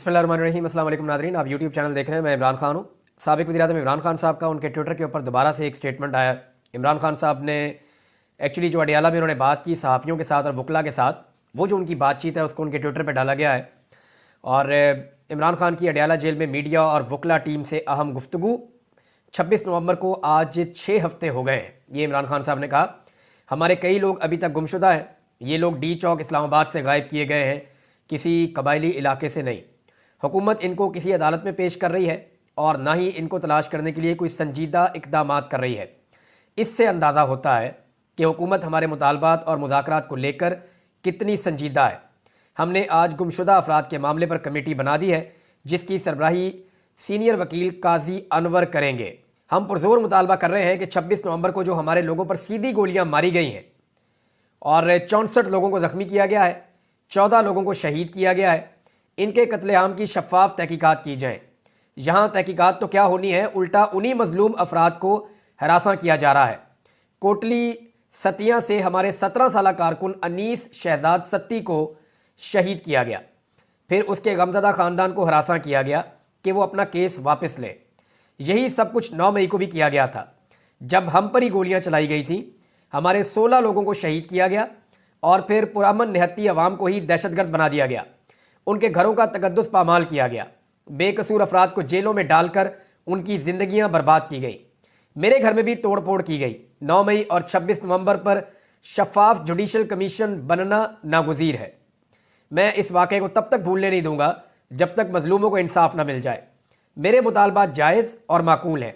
बिस्मिल्लाहिर्रहमानिर्रहीम। अस्सलाम वालेकुम नाज़रीन, आप यूट्यूब चैनल देख रहे हैं। मैं इमरान खान हूँ। साबिक़ वज़ीर-ए-आज़म इमरान खान साहब का उनके ट्विटर के ऊपर दोबारा से एक स्टेटमेंट आया। इमरान खान साहब ने एक्चुअली जो अडियाला में उन्होंने बात की सहाफ़ियों के साथ और वकला के साथ, वो जो उनकी बातचीत है उसको उनके ट्विटर पर डाला गया है। और इमरान खान की अडियाला जेल में मीडिया और वकला टीम से अहम गुफ्तगू 26 नवंबर को आज 6 हफ्ते हो गए हैं। ये इमरान खान साहब ने कहा, हमारे कई लोग अभी तक गुमशुदा हैं। ये लोग डी चौक इस्लामाबाद से गायब किए गए हैं, किसी कबायली इलाके से नहीं। हुकूमत इनको किसी अदालत में पेश कर रही है और ना ही इनको तलाश करने के लिए कोई संजीदा इक़दामात कर रही है। इससे अंदाज़ा होता है कि हुकूमत हमारे मुतालबात और मुज़ाकरात को लेकर कितनी संजीदा है। हमने आज गुमशुदा अफराद के मामले पर कमेटी बना दी है, जिसकी सरबराही सीनियर वकील काजी अनवर करेंगे। हम पुरजोर मुतालबा कर रहे हैं कि 26 नवंबर को जो हमारे लोगों पर सीधी गोलियां मारी गई हैं और 64 लोगों को ज़ख्मी किया गया है, 14 लोगों को शहीद किया गया है, इनके कत्लेआम की शफाफ तहकीकात की जाएँ। यहाँ तहकीकात तो क्या होनी है, उल्टा उन्हीं मजलूम अफराद को हरासा किया जा रहा है। कोटली सतिया से हमारे 17 साला कारकुन अनीस शहजाद सत्ती को शहीद किया गया। फिर उसके गमज़दा ख़ानदान को हरासा किया गया कि वो अपना केस वापस लें। यही सब कुछ 9 मई को भी किया गया था, जब हम पर ही गोलियां चलाई गई थी। हमारे 16 लोगों को शहीद किया गया और फिर पुरअमन निहत्ती अवाम को ही दहशतगर्द बना दिया गया। उनके घरों का तकद्दुस पामाल किया गया। बेकसूर अफराद को जेलों में डालकर उनकी ज़िंदगियां बर्बाद की गई। मेरे घर में भी तोड़ फोड़ की गई। 9 मई और 26 नवंबर पर शफाफ जुडिशल कमीशन बनना नागुज़ीर है। मैं इस वाक़े को तब तक भूलने नहीं दूंगा जब तक मजलूमों को इंसाफ न मिल जाए। मेरे मुतालबात जायज़ और माकूल हैं,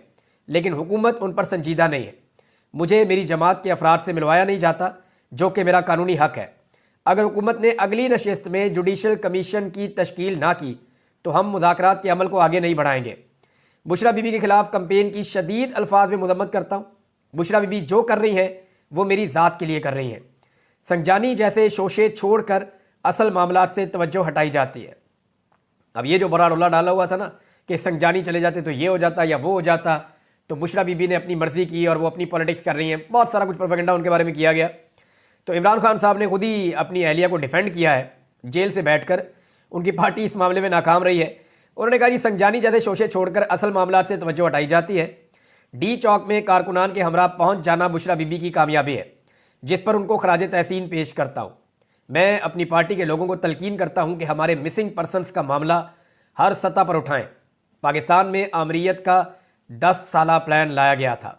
लेकिन हुकूमत उन पर संजीदा नहीं है। मुझे मेरी जमात के अफराद से मिलवाया नहीं जाता, जो कि मेरा कानूनी हक है। अगर हुकूमत ने अगली नशिस्त में जुडिशल कमीशन की तश्कील ना की तो हम मुज़ाकरात के अमल को आगे नहीं बढ़ाएंगे। बुशरा बीबी के खिलाफ कंपेन की शदीद अल्फाज में मज़म्मत करता हूँ। बुशरा बीबी जो कर रही हैं वो मेरी ज़ात के लिए कर रही हैं। संजानी जैसे शोशे छोड़कर असल मामलात से तवज्जो हटाई जाती है। अब ये जो बड़ा रोला डाला हुआ था ना कि संजानी चले जाते तो ये हो जाता या वो हो जाता, तो बुशरा बीबी ने अपनी मर्ज़ी की और वो अपनी पॉलिटिक्स कर रही हैं। बहुत सारा कुछ प्रोपेगेंडा उनके बारे में किया गया। तो इमरान खान साहब ने खुद ही अपनी अहलिया को डिफेंड किया है जेल से बैठकर। उनकी पार्टी इस मामले में नाकाम रही है। उन्होंने कहा, जी संजानी जैसे शोशे छोड़कर असल मामलात से तवज्जो हटाई जाती है। डी चौक में कारकुनान के हमरा पहुँच जाना बुशरा बीबी की कामयाबी है, जिस पर उनको खराज तहसीन पेश करता हूँ। मैं अपनी पार्टी के लोगों को तलकीन करता हूँ कि हमारे मिसिंग पर्सनस का मामला हर सतह पर उठाएं। पाकिस्तान में आमरीत का 10 साला प्लान लाया गया था,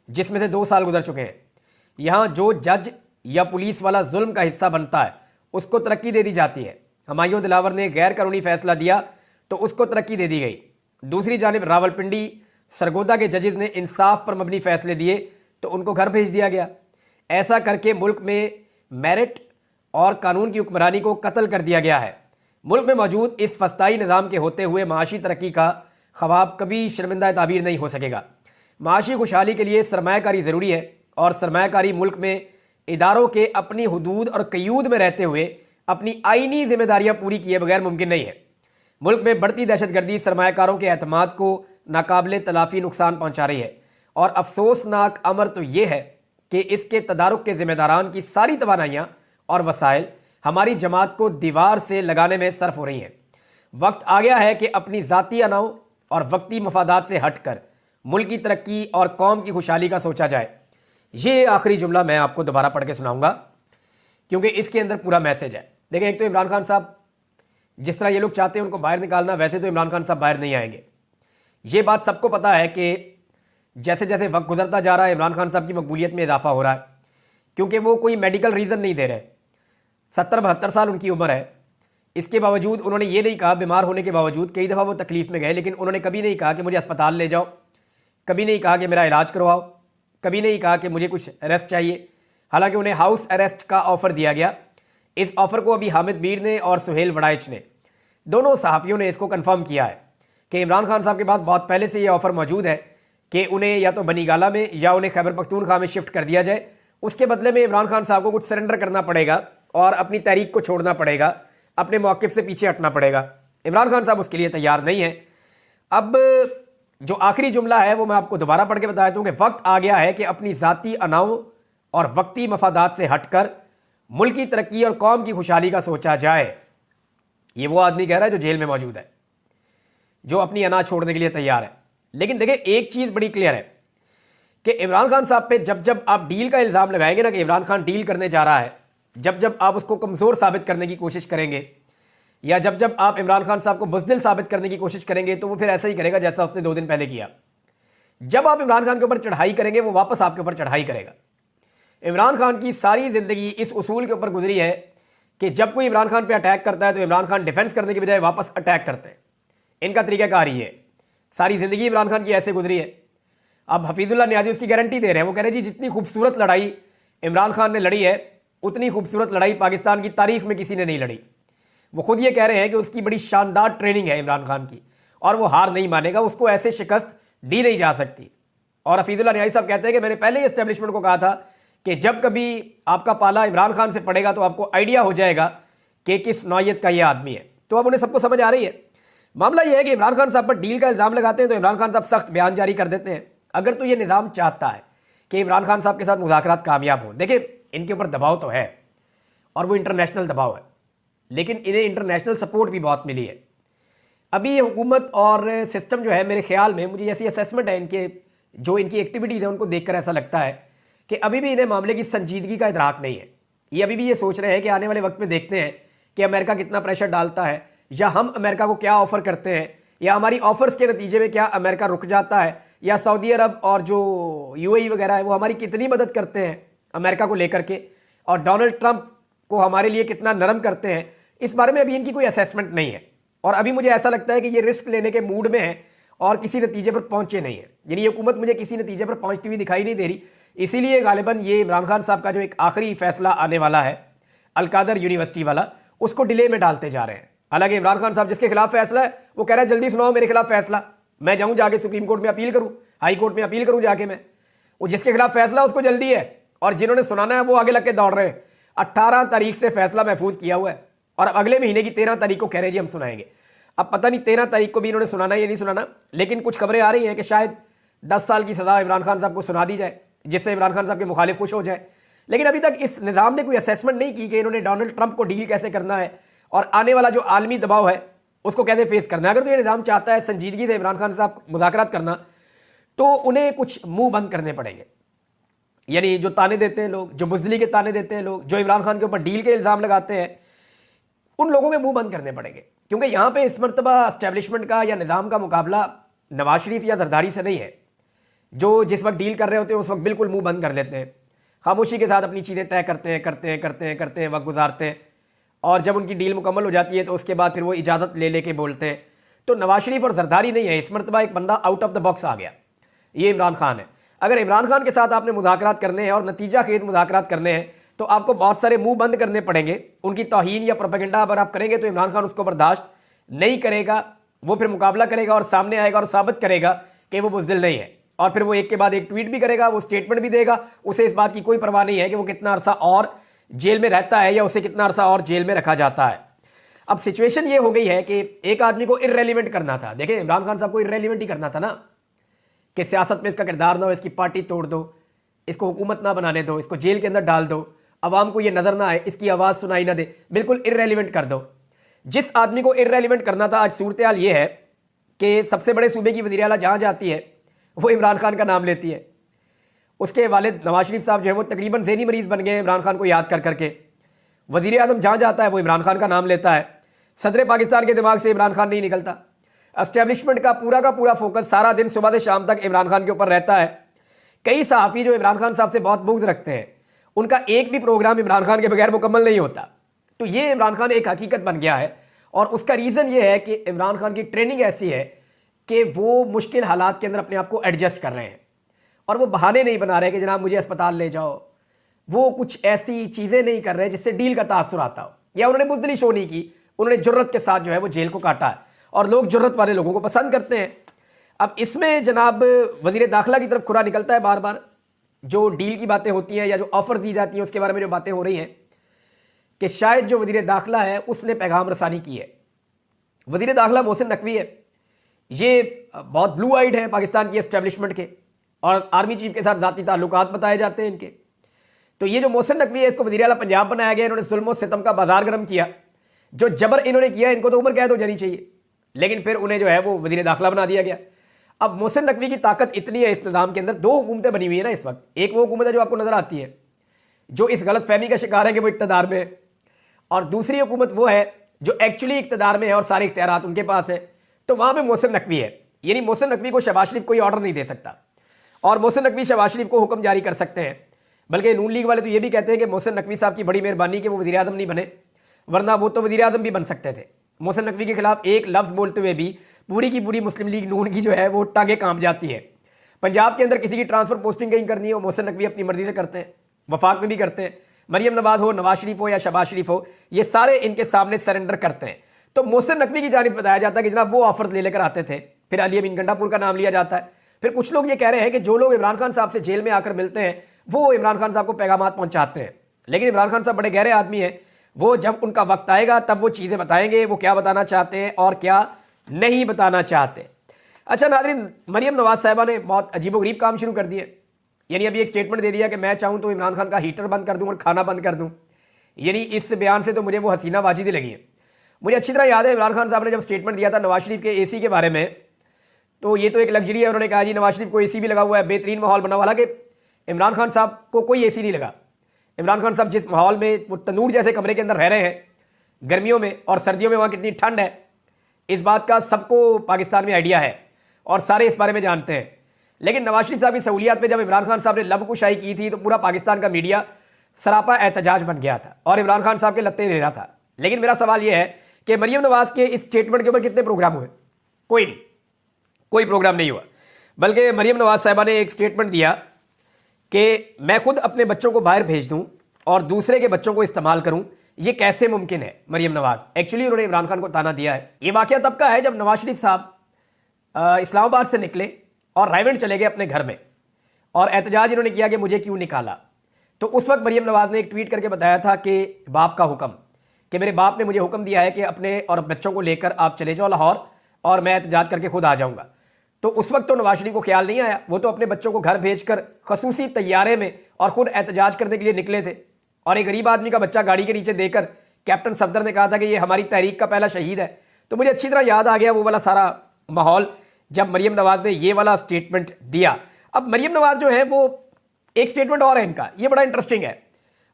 जिसमें से 2 साल गुजर चुके हैं। यहाँ जो जज या पुलिस वाला जुल्म का हिस्सा बनता है उसको तरक्की दे दी जाती है। हुमायूं दिलावर ने गैर कानूनी फैसला दिया तो उसको तरक्की दे दी गई। दूसरी जानिब रावलपिंडी सरगोदा के जजेस ने इंसाफ पर मबनी फैसले दिए तो उनको घर भेज दिया गया। ऐसा करके मुल्क में मेरिट और कानून की हुक्मरानी को कत्ल कर दिया गया है। मुल्क में मौजूद इस फस्ताई निज़ाम के होते हुए माशी तरक्की का ख्वाब कभी शर्मिंदा ताबीर नहीं हो सकेगा। माशी खुशहाली के लिए सरमायाकारी ज़रूरी है और सरमायाकारी मुल्क में इदारों के अपनी हुदूद और क़यूद में रहते हुए अपनी आईनी जिम्मेदारियां पूरी किए बगैर मुमकिन नहीं है। मुल्क में बढ़ती दहशतगर्दी सरमायाकारों के एतमाद को नाकाबिले तलाफ़ी नुकसान पहुँचा रही है और अफसोसनाक अमर तो ये है कि इसके तदारुक के ज़िम्मेदारान की सारी तवानाइयाँ और वसाइल हमारी जमात को दीवार से लगाने में सर्फ हो रही हैं। वक्त आ गया है कि अपनी ज़ाती अनाओं और वक्ती मफादात से हटकर मुल्क की तरक्की और कौम की खुशहाली का सोचा जाए। ये आखिरी जुमला मैं आपको दोबारा पढ़ के सुनाऊंगा क्योंकि इसके अंदर पूरा मैसेज है। देखें, एक तो इमरान खान साहब जिस तरह ये लोग चाहते हैं उनको बाहर निकालना, वैसे तो इमरान खान साहब बाहर नहीं आएंगे। ये बात सबको पता है कि जैसे जैसे वक्त गुजरता जा रहा है इमरान खान साहब की मकबूलियत में इजाफा हो रहा है, क्योंकि वो कोई मेडिकल रीज़न नहीं दे रहे। 70-72 साल उनकी उम्र है। इसके बावजूद उन्होंने ये नहीं कहा, बीमार होने के बावजूद कई दफ़ा वो तकलीफ़ में गए, लेकिन उन्होंने कभी नहीं कहा कि मुझे अस्पताल ले जाओ, कभी नहीं कहा कि मेरा इलाज करवाओ, कभी नहीं कहा कि मुझे कुछ अरेस्ट चाहिए। हालांकि उन्हें हाउस अरेस्ट का ऑफ़र दिया गया। इस ऑफ़र को अभी हामिद मीर ने और सुहेल वड़ाइच ने, दोनों सहाफ़ियों ने इसको कन्फर्म किया है कि इमरान खान साहब के पास बहुत पहले से ये ऑफ़र मौजूद है कि उन्हें या तो बनीगाला में या उन्हें खैबर पख्तूनख्वा में शिफ्ट कर दिया जाए। उसके बदले में इमरान खान साहब को कुछ सरेंडर करना पड़ेगा और अपनी तहरीक को छोड़ना पड़ेगा, अपने मौक़िफ़ से पीछे हटना पड़ेगा। इमरान खान साहब उसके लिए तैयार नहीं है। अब जो आखिरी जुमला है वो मैं आपको दोबारा पढ़ के बता देता हूँ कि वक्त आ गया है कि अपनी ज़ाती अनाओं और वक्ती मफादात से हटकर मुल्क की तरक्की और कौम की खुशहाली का सोचा जाए। ये वो आदमी कह रहा है जो जेल में मौजूद है, जो अपनी अनाज छोड़ने के लिए तैयार है। लेकिन देखिए एक चीज़ बड़ी क्लियर है कि इमरान खान साहब पे जब जब आप डील का इल्ज़ाम लगाएंगे ना कि इमरान खान डील करने जा रहा है, जब जब आप उसको कमज़ोर साबित करने की कोशिश करेंगे या जब जब आप इमरान खान साहब को बुज़दिल साबित करने की कोशिश करेंगे, तो वो फिर ऐसा ही करेगा जैसा उसने 2 दिन पहले किया। जब आप इमरान खान के ऊपर चढ़ाई करेंगे, वो वापस आपके ऊपर चढ़ाई करेगा। इमरान खान की सारी ज़िंदगी इस उसूल के ऊपर गुजरी है कि जब कोई इमरान खान पे अटैक करता है तो इमरान खान डिफेंस करने की बजाय वापस अटैक करते हैं। इनका तरीक़ाकार ही है। सारी ज़िंदगी इमरान खान की ऐसे गुजरी है। अब हफीज़ुल्लाह नियाज़ी उसकी गारंटी दे रहे हैं। वो कह रहे हैं जी जितनी खूबसूरत लड़ाई इमरान खान ने लड़ी है, उतनी खूबसूरत लड़ाई पाकिस्तान की तारीख में किसी ने नहीं लड़ी। वो खुद ये कह रहे हैं कि उसकी बड़ी शानदार ट्रेनिंग है इमरान खान की और वो हार नहीं मानेगा, उसको ऐसे शिकस्त दी नहीं जा सकती। और हफीज़ुल्लाह नियाज़ी साहब कहते हैं कि मैंने पहले ही एस्टेब्लिशमेंट को कहा था कि जब कभी आपका पाला इमरान खान से पड़ेगा तो आपको आइडिया हो जाएगा कि किस नौयत का ये आदमी है। तो अब उन्हें सबको समझ आ रही है। मामला यह है कि इमरान खान साहब पर डील का इल्ज़ाम लगाते हैं तो इमरान खान साहब सख्त बयान जारी कर देते हैं। अगर तो ये निज़ाम चाहता है कि इमरान खान साहब के साथ मुज़ाकरात कामयाब हों, देखिए इनके ऊपर दबाव तो है और वो इंटरनेशनल दबाव है, लेकिन इन्हें इंटरनेशनल सपोर्ट भी बहुत मिली है। अभी ये हुकूमत और सिस्टम जो है, मेरे ख्याल में मुझे ऐसी असेसमेंट है इनके, जो इनकी एक्टिविटीज़ है उनको देखकर ऐसा लगता है कि अभी भी इन्हें मामले की संजीदगी का इदराक नहीं है। ये अभी भी ये सोच रहे हैं कि आने वाले वक्त में देखते हैं कि अमेरिका कितना प्रेशर डालता है या हम अमेरिका को क्या ऑफ़र करते हैं या हमारी ऑफ़र्स के नतीजे में क्या अमेरिका रुक जाता है या सऊदी अरब और जो यूएई वगैरह है वो हमारी कितनी मदद करते हैं अमेरिका को लेकर के, और डोनाल्ड ट्रंप को हमारे लिए कितना नरम करते हैं। इस बारे में अभी इनकी कोई असेसमेंट नहीं है और अभी मुझे ऐसा लगता है कि ये रिस्क लेने के मूड में है और किसी नतीजे पर पहुंचे नहीं है। यानी ये हुकूमत मुझे किसी नतीजे पर पहुंचती हुई दिखाई नहीं दे रही। इसीलिए गालिबन ये इमरान खान साहब का जो एक आखिरी फैसला आने वाला है अलकादर यूनिवर्सिटी वाला, उसको डिले में डालते जा रहे हैं। हालांकि इमरान खान साहब जिसके खिलाफ फैसला है वो कह रहा है जल्दी सुनाओ मेरे खिलाफ फैसला, मैं जाऊं जाके सुप्रीम कोर्ट में अपील करूं, हाई कोर्ट में अपील करूं जाके मैं। वो जिसके खिलाफ फैसला उसको जल्दी है और जिन्होंने सुनाना है वो आगे लग के दौड़ रहे हैं। 18 तारीख से फैसला महफूज किया हुआ है और अब अगले महीने की 13 तारीख को कह रहे हैं जी हम सुनाएंगे। अब पता नहीं 13 तारीख को भी इन्होंने सुनाना या नहीं सुनाना, लेकिन कुछ खबरें आ रही हैं कि शायद 10 साल की सज़ा इमरान खान साहब को सुना दी जाए जिससे इमरान खान साहब के मुखालिफ खुश हो जाए। लेकिन अभी तक इस निज़ाम ने कोई असेसमेंट नहीं की कि इन्होंने डोनाल्ड ट्रंप को डील कैसे करना है और आने वाला जो आलमी दबाव है उसको कैसे फेस करना है। अगर तो ये निज़ाम चाहता है संजीदगी से इमरान खान साहब मुज़ाकरात करना, तो उन्हें कुछ मुंह बंद करने पड़ेंगे। यानी जो ताने देते हैं लोग, जो बुज़दिली के ताने देते हैं लोग, जो इमरान खान के ऊपर डील के इल्ज़ाम लगाते हैं, उन लोगों के मुंह बंद करने पड़ेंगे। क्योंकि यहाँ पे इस मरतबा एस्टेब्लिशमेंट का या निज़ाम का मुकाबला नवाज शरीफ या जरदारी से नहीं है, जो जिस वक्त डील कर रहे होते हैं उस वक्त बिल्कुल मुंह बंद कर लेते हैं, खामोशी के साथ अपनी चीज़ें तय करते हैं, वक्त गुजारते हैं, और जब उनकी डील मुकम्मल हो जाती है तो उसके बाद फिर वो इजाज़त ले के बोलते हैं। तो नवाज शरीफ और जरदारी नहीं है, इस मरतबा एक बंदा आउट ऑफ द बॉक्स आ गया, ये इमरान खान है। अगर इमरान खान के साथ आपने मुज़ाकरात करने हैं और नतीजा खेज मुज़ाकरात करने हैं तो आपको बहुत सारे मुंह बंद करने पड़ेंगे। उनकी तौहीन या प्रोपेगेंडा अगर आप करेंगे तो इमरान खान उसको बर्दाश्त नहीं करेगा, वो फिर मुकाबला करेगा और सामने आएगा और साबित करेगा कि वो बुज़दिल नहीं है, और फिर वो एक के बाद एक ट्वीट भी करेगा, वो स्टेटमेंट भी देगा। उसे इस बात की कोई परवाह नहीं है कि वो कितना अरसा और जेल में रहता है या उसे कितना अरसा और जेल में रखा जाता है। अब सिचुएशन ये हो गई है कि एक आदमी को इर्रेलीवेंट करना था। देखिए इमरान खान साहब को इर्रेलीवेंट ही करना था ना, कि सियासत में इसका किरदार ना हो, इसकी पार्टी तोड़ दो, इसको हुकूमत ना बनाने दो, इसको जेल के अंदर डाल दो, अवाम को ये नज़र ना आए, इसकी आवाज़ सुनाई ना दे, बिल्कुल इर्रेलीवेंट कर दो। जिस आदमी को इर्रेलीवेंट करना था, आज सूरत हाल ये है कि सबसे बड़े सूबे की वज़ीर आला जहाँ जाती है वो इमरान खान का नाम लेती है। उसके वालिद नवाज शरीफ साहब जो है वो तकरीबन ज़हनी मरीज़ बन गए इमरान खान को याद कर करके। वज़ीर आज़म जहाँ जाता है वो इमरान खान का नाम लेता है। सदर पाकिस्तान के दिमाग से इमरान खान नहीं निकलता। एस्टेब्लिशमेंट का पूरा फोकस सारा दिन सुबह से शाम तक इमरान खान के ऊपर रहता है। कई सहाफ़ी जो इमरान खान साहब से बहुत बुग़्ज़ रखते हैं, उनका एक भी प्रोग्राम इमरान खान के बगैर मुकम्मल नहीं होता। तो ये इमरान खान एक हकीकत बन गया है, और उसका रीज़न ये है कि इमरान खान की ट्रेनिंग ऐसी है कि वो मुश्किल हालात के अंदर अपने आप को एडजस्ट कर रहे हैं, और वो बहाने नहीं बना रहे कि जनाब मुझे अस्पताल ले जाओ। वो कुछ ऐसी चीज़ें नहीं कर रहे जिससे डील का तासुर आता हो, या उन्होंने बुज़दिली शो नहीं की, उन्होंने जुर्रत के साथ जो है वो जेल को काटा है, और लोग जुर्रत वाले लोगों को पसंद करते हैं। अब इसमें जनाब वज़ीर दाखिला की तरफ खुरा निकलता है बार बार। जो डील की बातें होती हैं या जो ऑफ़र दी जाती हैं उसके बारे में जो बातें हो रही हैं कि शायद जो वज़ीर दाखिला है उसने पैगाम रसानी की है। वज़ीर दाखिला मोहसिन नकवी है, ये बहुत ब्लू आइड है पाकिस्तान की एस्टेब्लिशमेंट के, और आर्मी चीफ के साथ ज़ाती ताल्लुकात बताए जाते हैं इनके। तो ये जो मोहसिन नकवी है इसको वज़ीर आला पंजाब बनाया गया, इन्होंने जुल्म और सितम का बाजार गर्म किया। जो जबर इन्होंने किया इनको तो उम्र कैद हो जानी चाहिए, लेकिन फिर उन्हें जो है वो वजीर दाखिला बना दिया गया। अब मोहसिन नकवी की ताकत इतनी है इस निज़ाम के अंदर, दो हुकूमतें बनी हुई है ना इस वक्त। एक वो हुकूमत है जो आपको नज़र आती है जो इस गलत फहमी का शिकार है कि वो इक़्तिदार में है, और दूसरी हुकूमत वो है जो एक्चुअली इक़्तिदार में है और सारे इख्तियारात उनके पास है। तो वहाँ पर मोहसिन नकवी है, यानी मोहसिन नकवी को शहबाज शरीफ कोई ऑर्डर नहीं दे सकता और मोहसिन नकवी शहबाज शरीफ को हुक्म जारी कर सकते हैं। बल्कि नून लीग वाले तो ये भी कहते हैं कि मोहसिन नकवी साहब की बड़ी मेहरबानी कि वो वज़ीर आज़म नहीं बने, वरना वो तो वज़ीर आज़म भी बन सकते थे। मोहसिन नकवी के खिलाफ एक लफ्ज़ बोलते हुए भी पूरी की पूरी मुस्लिम लीग नून की जो है वो टांगें कांप जाती है। पंजाब के अंदर किसी की ट्रांसफ़र पोस्टिंग कहीं करनी हो, मोहसिन नकवी अपनी मर्जी से करते हैं, वफाक में भी करते हैं। मरियम नवाज़ हो, नवाज शरीफ हो या शहबाज शरीफ हो, ये सारे इनके सामने सरेंडर करते हैं। तो मोहसिन नकवी की जानिब बताया जाता है कि जनाब वो ऑफर ले लेकर आते थे, फिर अली अमीन गंडापुर का नाम लिया जाता है। फिर कुछ लोग ये कह रहे हैं कि जो लोग इमरान खान साहब से जेल में आकर मिलते हैं वो इमरान खान साहब को पैगामात पहुंचाते हैं, लेकिन इमरान खान साहब बड़े गहरे आदमी हैं, वो जब उनका वक्त आएगा तब वो चीज़ें बताएंगे वो क्या बताना चाहते हैं और क्या नहीं बताना चाहते। अच्छा नाज़रीन, मरियम नवाज साहिबा ने बहुत अजीबोगरीब काम शुरू कर दिए। यानी अभी एक स्टेटमेंट दे दिया कि मैं चाहूँ तो इमरान खान का हीटर बंद कर दूँ और खाना बंद कर दूँ। यानी इस बयान से तो मुझे वो हसीना वाजिदी लगी है। मुझे अच्छी तरह याद है इमरान खान साहब ने जब स्टेटमेंट दिया था नवाज शरीफ के एसी के बारे में, तो ये तो एक लग्जरी है, उन्होंने कहा जी नवाज शरीफ को एसी भी लगा हुआ है, बेहतरीन माहौल बना हुआ। हालांकि इमरान खान साहब को कोई एसी नहीं लगा। इमरान खान साहब जिस माहौल में वो तंदूर जैसे कमरे के अंदर रह रहे हैं गर्मियों में, और सर्दियों में वहाँ कितनी ठंड है, इस बात का सबको पाकिस्तान में आइडिया है और सारे इस बारे में जानते हैं। लेकिन नवाज शरीफ साहब की सहूलियात पे जब इमरान खान साहब ने लबकुशाई की थी तो पूरा पाकिस्तान का मीडिया सरापा एहतजाज बन गया था और इमरान खान साहब के लत्ते ले रहा था। लेकिन मेरा सवाल यह है कि मरियम नवाज के इस स्टेटमेंट के ऊपर कितने प्रोग्राम हुए? कोई नहीं, कोई प्रोग्राम नहीं हुआ। बल्कि मरियम नवाज साहिबा ने एक स्टेटमेंट दिया कि मैं खुद अपने बच्चों को बाहर भेज दूं और दूसरे के बच्चों को इस्तेमाल करूं, ये कैसे मुमकिन है? मरियम नवाज एक्चुअली उन्होंने इमरान खान को ताना दिया है। ये वाकया तब का है जब नवाज शरीफ साहब इस्लामाबाद से निकले और रायगढ़ चले गए अपने घर में, और एहतजाज इन्होंने किया कि मुझे क्यों निकाला। तो उस वक्त मरियम नवाज ने एक ट्वीट करके बताया था कि बाप का हुक्म, कि मेरे बाप ने मुझे हुक्म दिया है कि अपने और बच्चों को लेकर आप चले जाओ लाहौर और मैं एहतजाज करके खुद आ जाऊंगा। तो उस वक्त तो नवाज शरीफ को ख्याल नहीं आया, वो तो अपने बच्चों को घर भेजकर खसूसी तैयारे में और खुद एहतजाज करने के लिए निकले थे। और एक गरीब आदमी का बच्चा गाड़ी के नीचे देकर कैप्टन सफदर ने कहा था कि ये हमारी तहरीक का पहला शहीद है। तो मुझे अच्छी तरह याद आ गया वो वाला सारा माहौल जब मरियम नवाज ने ये वाला स्टेटमेंट दिया। अब मरियम नवाज जो है वो एक स्टेटमेंट और है इनका, ये बड़ा इंटरेस्टिंग है,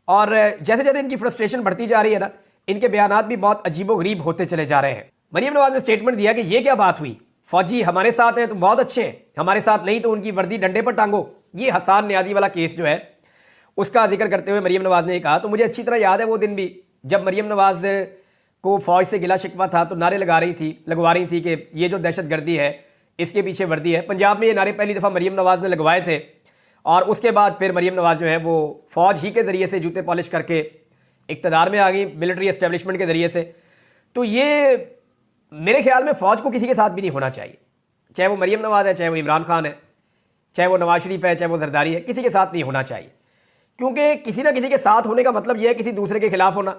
और जैसे जैसे इनकी फ्रस्ट्रेशन बढ़ती जा रही है ना, इनके बयानात भी बहुत अजीबोगरीब होते चले जा रहे हैं। मरियम नवाज ने स्टेटमेंट दिया कि ये क्या बात हुई, फौजी हमारे साथ हैं तो बहुत अच्छे हैं, हमारे साथ नहीं तो उनकी वर्दी डंडे पर टांगो। ये हसान न्याजी वाला केस जो है उसका जिक्र करते हुए मरियम नवाज ने कहा। तो मुझे अच्छी तरह याद है वो दिन भी जब मरियम नवाज को फौज से गिला शिकवा था तो नारे लगवा रही थी कि ये जो दहशतगर्दी है इसके पीछे वर्दी है। पंजाब में ये नारे पहली दफ़ा मरियम नवाज ने लगवाए थे, और उसके बाद फिर मरियम नवाज जो है वो फौज ही के ज़रिए से जूते पॉलिश करके इक़्तिदार में आ गई, मिलिट्री एस्टेब्लिशमेंट के ज़रिए से। तो ये मेरे ख्याल में फ़ौज को किसी के साथ भी नहीं होना चाहिए, चाहे वो मरियम नवाज है, चाहे वो इमरान खान है, चाहे वो नवाज शरीफ है, चाहे वो जरदारी है, किसी के साथ नहीं होना चाहिए। क्योंकि किसी ना किसी के साथ होने का मतलब यह है किसी दूसरे के खिलाफ होना,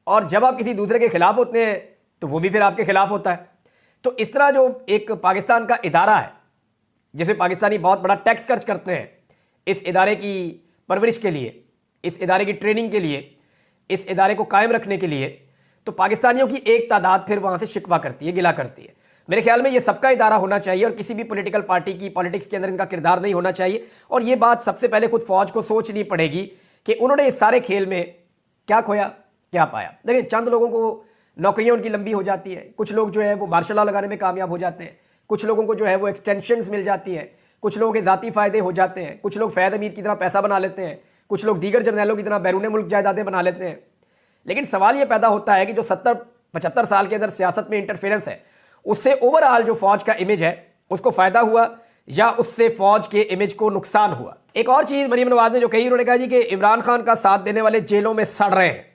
और जब आप किसी दूसरे के खिलाफ होते हैं तो वो भी फिर आपके खिलाफ होता है। तो इस तरह जो एक पाकिस्तान का इदारा है जिसे पाकिस्तानी बहुत बड़ा टैक्स खर्च करते हैं इस इदारे की परवरिश के लिए, इस इदारे की ट्रेनिंग के लिए, इस इदारे को कायम रखने के लिए, तो पाकिस्तानियों की एक तादाद फिर वहाँ से शिकवा करती है, गिला करती है। मेरे ख्याल में ये सबका इदारा होना चाहिए और किसी भी पॉलिटिकल पार्टी की पॉलिटिक्स के अंदर इनका किरदार नहीं होना चाहिए। और ये बात सबसे पहले खुद फौज को सोचनी पड़ेगी कि उन्होंने इस सारे खेल में क्या खोया क्या पाया। देखिए, चंद लोगों को नौकरियां उनकी लंबी हो जाती है, कुछ लोग जो है वो मार्शल लॉ लगाने में कामयाब हो जाते हैं, कुछ लोगों को जो है वो एक्सटेंशंस मिल जाती हैं, कुछ लोगों के ज़ाती फ़ायदे हो जाते हैं, कुछ लोग फैद अमीर की तरह पैसा बना लेते हैं, कुछ लोग दीगर जर्नैलों की तरह बैरून मुल्क जायदादें बना लेते हैं। लेकिन सवाल ये पैदा होता है कि जो 70-75 साल के अंदर सियासत में इंटरफेरेंस है उससे ओवरऑल जो फौज का इमेज है उसको फ़ायदा हुआ या उससे फौज के इमेज को नुकसान हुआ। एक और चीज़ मरियम नवाज ने जो कही, उन्होंने कहा जी कि इमरान खान का साथ देने वाले जेलों में सड़ रहे हैं।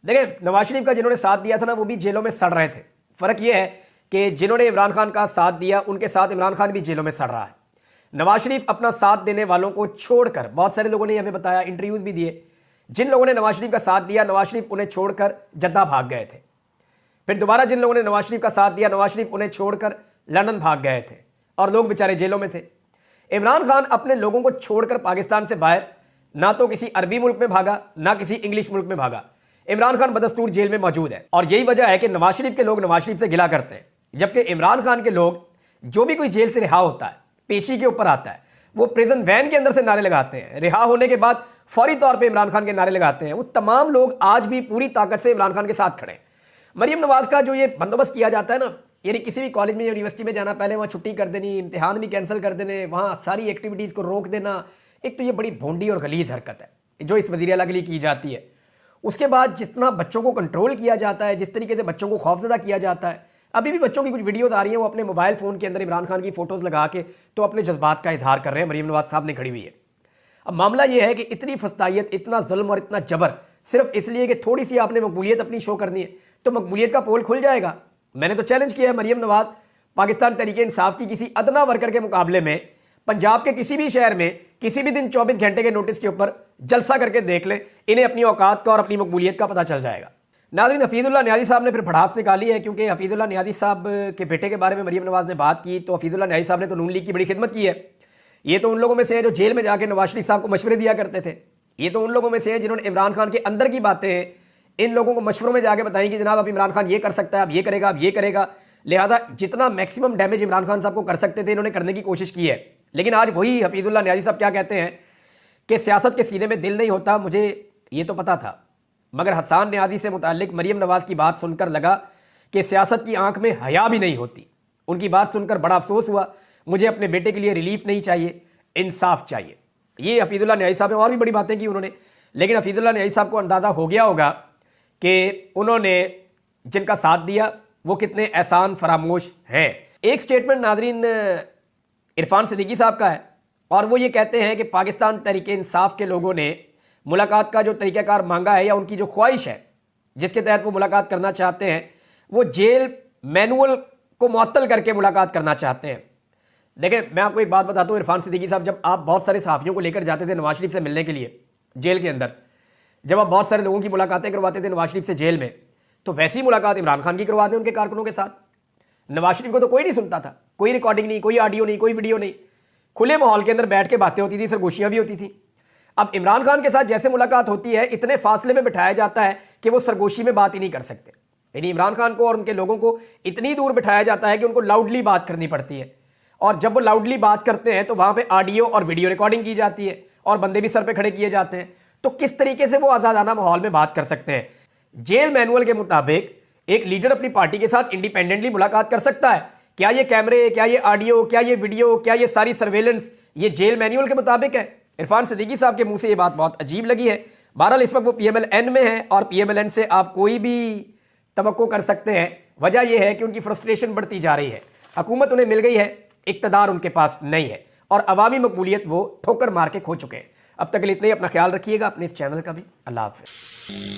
देखिए, नवाज शरीफ का जिन्होंने साथ दिया था ना वो भी जेलों में सड़ रहे थे। फ़र्क ये है कि जिन्होंने इमरान खान का साथ दिया उनके साथ इमरान खान भी जेलों में सड़ रहा है। नवाज शरीफ अपना साथ देने वालों को छोड़कर, बहुत सारे लोगों ने हमें बताया, इंटरव्यूज़ भी दिए, जिन लोगों ने नवाज शरीफ का साथ दिया नवाज शरीफ उन्हें छोड़कर जद्दा भाग गए थे। फिर दोबारा जिन लोगों ने नवाज शरीफ का साथ दिया नवाज शरीफ उन्हें छोड़कर लंदन भाग गए थे और लोग बेचारे जेलों में थे। इमरान खान अपने लोगों को छोड़कर पाकिस्तान से बाहर ना तो किसी अरबी मुल्क में भागा ना किसी इंग्लिश मुल्क में भागा। इमरान खान बदस्तूर जेल में मौजूद है। और यही वजह है कि नवाज शरीफ के लोग नवाज शरीफ से गिला करते हैं, जबकि इमरान खान के लोग जो भी कोई जेल से रिहा होता है, पेशी के ऊपर आता है, वो प्रिजन वैन के अंदर से नारे लगाते हैं, रिहा होने के बाद फौरी तौर पे इमरान खान के नारे लगाते हैं। वो तमाम लोग आज भी पूरी ताकत से इमरान खान के साथ खड़े हैं। मरीम नवाज का जो ये बंदोबस्त किया जाता है ना, यानी किसी भी कॉलेज में यूनिवर्सिटी में जाना, पहले वहाँ छुट्टी कर देनी, इम्तिहान भी कैंसिल कर देने, वहाँ सारी एक्टिविटीज़ को रोक देना, एक तो ये बड़ी भोंडी और गलीज हरकत है जो इस वज़ीर आला के लिए की जाती है। उसके बाद जितना बच्चों को कंट्रोल किया जाता है, जिस तरीके से बच्चों को खौफजदा किया जाता है, अभी भी बच्चों की कुछ वीडियोज़ आ रही हैं, वो अपने मोबाइल फ़ोन के अंदर इमरान खान की फ़ोटोज़ लगा के तो अपने जज्बात का इजहार कर रहे हैं। मरीम नवाज साहब ने खड़ी हुई है। अब मामला ये है कि इतनी फस्तायत, इतना जुल्म और इतना जबर सिर्फ इसलिए कि थोड़ी सी आपने मकबूलियत अपनी शो करनी है, तो मकबूलियत का पोल खुल जाएगा। मैंने तो चैलेंज किया है, मरीम नवाज पाकिस्तान तहरीक इंसाफ की किसी अदना वर्कर के मुकाबले में पंजाब के किसी भी शहर में किसी भी दिन 24 घंटे के नोटिस के ऊपर जलसा करके देख ले, इन्हें अपनी औकात का और अपनी मकबूलियत का पता चल जाएगा। नाज़रीन, हफीजुल्लाह नियाज़ी साहब ने फिर भड़ास निकाली है, क्योंकि हफीजुल्लाह नियाज़ी साहब के बेटे के बारे में मरीम नवाज ने बात की, तो हफीजुल्लाह नियाज़ी साहब ने तो नून लीग की बड़ी खिदमत की है। ये तो उन लोगों में से है जो जेल में जाके नवाज शरीफ साहब को मशवरे दिया करते थे। ये तो उन लोगों में से है जिन्होंने इमरान खान के अंदर की बातें इन लोगों को मशवरों में जाके बताई कि जनाब अब इमरान खान ये कर सकता है, अब ये करेगा, अब ये करेगा। लिहाजा जितना मैक्सिमम डैमेज इमरान खान साहब को कर सकते थे, इन्होंने करने की कोशिश की है। लेकिन आज वही हफीजुल्लाह नियाज़ी साहब क्या कहते हैं कि सियासत के सीने में दिल नहीं होता। मुझे ये तो पता था, मगर हसन नियाज़ी से मुताल्लिक मरीम नवाज की बात सुनकर लगा कि सियासत की आंख में हया भी नहीं होती। उनकी बात सुनकर बड़ा अफसोस हुआ। मुझे अपने बेटे के लिए रिलीफ नहीं चाहिए, इंसाफ चाहिए। ये हफीजुल्लाह नियाज़ी साहब ने और भी बड़ी बातें की उन्होंने, लेकिन हफीजुल्लाह नियाज़ी साहब को अंदाज़ा हो गया होगा कि उन्होंने जिनका साथ दिया वो कितने एहसान फरामोश हैं। एक स्टेटमेंट नाज़रीन इरफान सिद्दीकी साहब का है, और वो ये कहते हैं कि पाकिस्तान तहरीक इंसाफ के लोगों ने मुलाकात का जो तरीक़ाकार मांगा है, या उनकी जो ख्वाहिश है जिसके तहत वो मुलाकात करना चाहते हैं, वो जेल मैनुअल को मुअत्तल करके मुलाकात करना चाहते हैं। देखिए, मैं आपको एक बात बताता हूँ, इरफान सिद्दीकी साहब, जब आप बहुत सारे सहाफ़ियों को लेकर जाते थे नवाज शरीफ से मिलने के लिए जेल के अंदर, जब आप बहुत सारे लोगों की मुलाकातें करवाते थे नवाज शरीफ से जेल में, तो वैसी मुलाकात इमरान खान की करवाते हैं उनके कारकुनों के साथ। नवाज शरीफ को तो कोई नहीं सुनता था, कोई रिकॉर्डिंग नहीं, कोई ऑडियो नहीं, कोई वीडियो नहीं, खुले माहौल के अंदर बैठ के बातें होती थी, सरगोशियाँ भी होती थी। अब इमरान खान के साथ जैसे मुलाकात होती है, इतने फासले में बिठाया जाता है कि वो सरगोशी में बात ही नहीं कर सकते। यानी इमरान खान को और उनके लोगों को इतनी दूर बिठाया जाता है कि उनको लाउडली बात करनी पड़ती है, और जब वो लाउडली बात करते हैं तो वहाँ पे ऑडियो और वीडियो रिकॉर्डिंग की जाती है, और बंदे भी सर पे खड़े किए जाते हैं। तो किस तरीके से वो आज़ादाना माहौल में बात कर सकते हैं? जेल मैनुअल के मुताबिक एक लीडर अपनी पार्टी के साथ इंडिपेंडेंटली मुलाकात कर सकता है। क्या ये कैमरे, क्या ये ऑडियो, क्या ये वीडियो, क्या ये सारी सर्वेलेंस ये जेल मैनुअल के मुताबिक है? इरफान सिद्दीकी साहब के मुंह से ये बात बहुत अजीब लगी है। बहरहाल इस वक्त वो PMLN में है, और PMLN से आप कोई भी तवक्को कर सकते हैं। वजह यह है कि उनकी फ्रस्ट्रेशन बढ़ती जा रही है। हुकूमत उन्हें मिल गई है, इक़्तिदार उनके पास नहीं है, और अवामी मकबूलियत वो ठोकर मार के खो चुके हैं। अब तक के लिए इतना ही। अपना ख्याल रखिएगा, अपने इस चैनल का भी। अल्लाह हाफ़िज़।